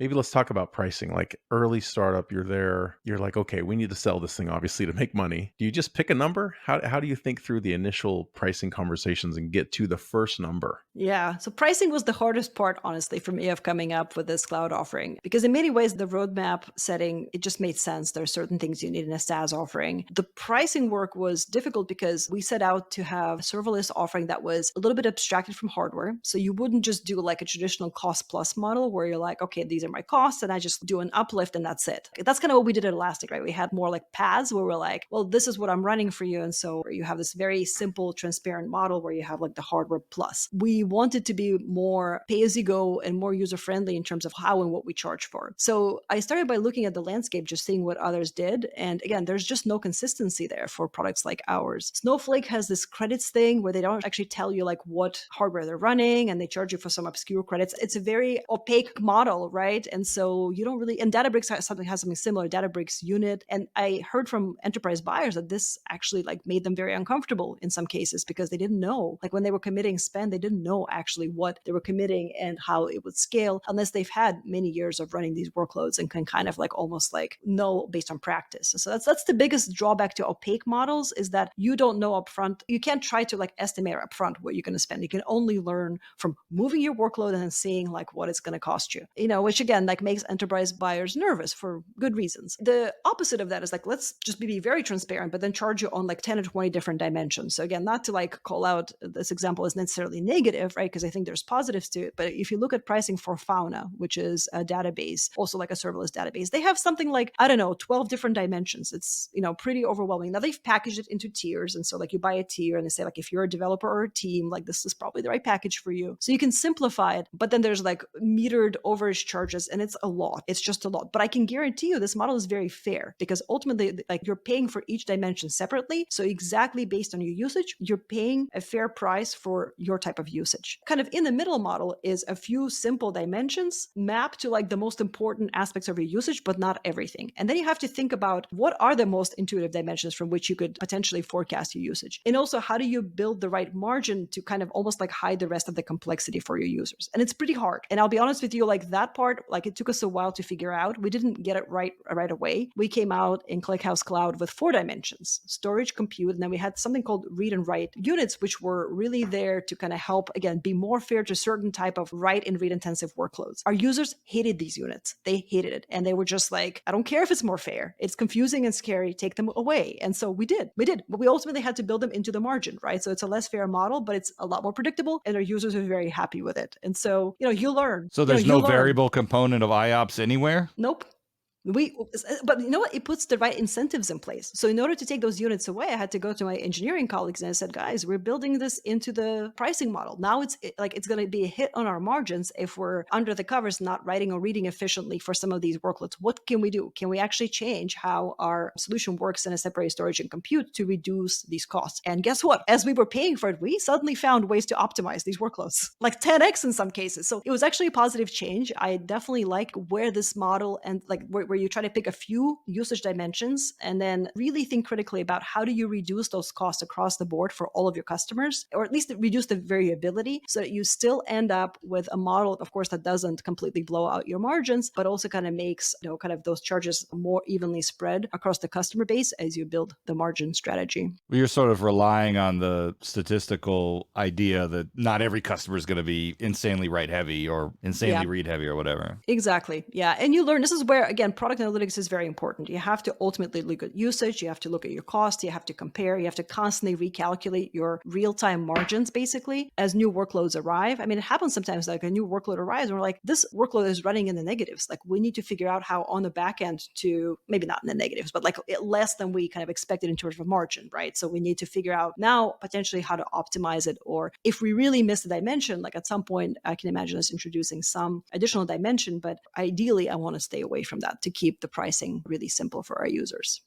Maybe let's talk about pricing. Like early startup, you're there, you're like, okay, we need to sell this thing obviously to make money. Do you just pick a number? How do you think through the initial pricing conversations and get to the first number? Yeah. So pricing was the hardest part, honestly, for me of coming up with this cloud offering. Because in many ways, the roadmap setting, it just made sense. There are certain things you need in a SaaS offering. The pricing work was difficult because we set out to have a serverless offering that was a little bit abstracted from hardware. So you wouldn't just do like a traditional cost plus model where you're like, okay, these are my costs and I just do an uplift and that's it. That's kind of what we did at Elastic, right? We had more like paths where we're like, well, this is what I'm running for you. And so you have this very simple, transparent model where you have like the hardware plus. We wanted to be more pay as you go and more user friendly in terms of how and what we charge for. So I started by looking at the landscape, just seeing what others did. And again, there's just no consistency there for products like ours. Snowflake has this credits thing where they don't actually tell you like what hardware they're running and they charge you for some obscure credits. It's a very opaque model, right? And so you don't really, and Databricks has something similar, Databricks unit. And I heard from enterprise buyers that this actually like made them very uncomfortable in some cases because they didn't know, like when they were committing spend, they didn't know actually what they were committing and how it would scale unless they've had many years of running these workloads and can kind of like almost like know based on practice. So that's the biggest drawback to opaque models is that you don't know upfront. You can't try to like estimate upfront what you're going to spend. You can only learn from moving your workload and then seeing like what it's going to cost you, which again, like makes enterprise buyers nervous for good reasons. The opposite of that is like, let's just be very transparent, but then charge you on like 10 or 20 different dimensions. So again, not to like call out this example as necessarily negative, right? Because I think there's positives to it. But if you look at pricing for Fauna, which is a database, also like a serverless database, they have something like, I don't know, 12 different dimensions. It's, pretty overwhelming. Now they've packaged it into tiers. And so like you buy a tier and they say like, if you're a developer or a team, like this is probably the right package for you. So you can simplify it, but then there's like metered overage charges and it's a lot. It's just a lot. But I can guarantee you this model is very fair because ultimately like you're paying for each dimension separately. So exactly based on your usage, you're paying a fair price for your type of usage. Kind of in the middle model is a few simple dimensions mapped to like the most important aspects of your usage, but not everything. And then you have to think about what are the most intuitive dimensions from which you could potentially forecast your usage. And also, how do you build the right margin to kind of almost like hide the rest of the complexity for your users? And it's pretty hard. And I'll be honest with you, like that part, like it took us a while to figure out. We didn't get it right away. We came out in ClickHouse Cloud with 4 dimensions: storage, compute, and then we had something called read and write units, which were really there to kind of help, again, be more fair to certain type of write and read intensive workloads. Our users hated these units. They hated it. And they were just like, I don't care if it's more fair. It's confusing and scary. Take them away. And so we did. But we ultimately had to build them into the margin, right? So it's a less fair model, but it's a lot more predictable and our users are very happy with it. And so, you learn. So there's You no learn. variable component of IOPS anywhere? Nope. But you know what? It puts the right incentives in place. So in order to take those units away, I had to go to my engineering colleagues and I said, guys, we're building this into the pricing model. Now it's going to be a hit on our margins if we're under the covers, not writing or reading efficiently for some of these workloads. What can we do? Can we actually change how our solution works in a separate storage and compute to reduce these costs? And guess what? As we were paying for it, we suddenly found ways to optimize these workloads, like 10x in some cases. So it was actually a positive change. I definitely like where this model and like where you try to pick a few usage dimensions and then really think critically about how do you reduce those costs across the board for all of your customers, or at least reduce the variability so that you still end up with a model, of course, that doesn't completely blow out your margins, but also kind of makes, kind of those charges more evenly spread across the customer base as you build the margin strategy. You're sort of relying on the statistical idea that not every customer is going to be insanely write heavy or insanely read heavy or whatever. Exactly. Yeah. And you learn, this is where, again, product analytics is very important. You have to ultimately look at usage. You have to look at your cost. You have to compare. You have to constantly recalculate your real-time margins, basically, as new workloads arrive. I mean, it happens sometimes like a new workload arrives and we're like, this workload is running in the negatives. Like we need to figure out how on the back end to, maybe not in the negatives, but like less than we kind of expected in terms of margin, right? So we need to figure out now potentially how to optimize it. Or if we really miss a dimension, like at some point, I can imagine us introducing some additional dimension, but ideally I want to stay away from that to keep the pricing really simple for our users.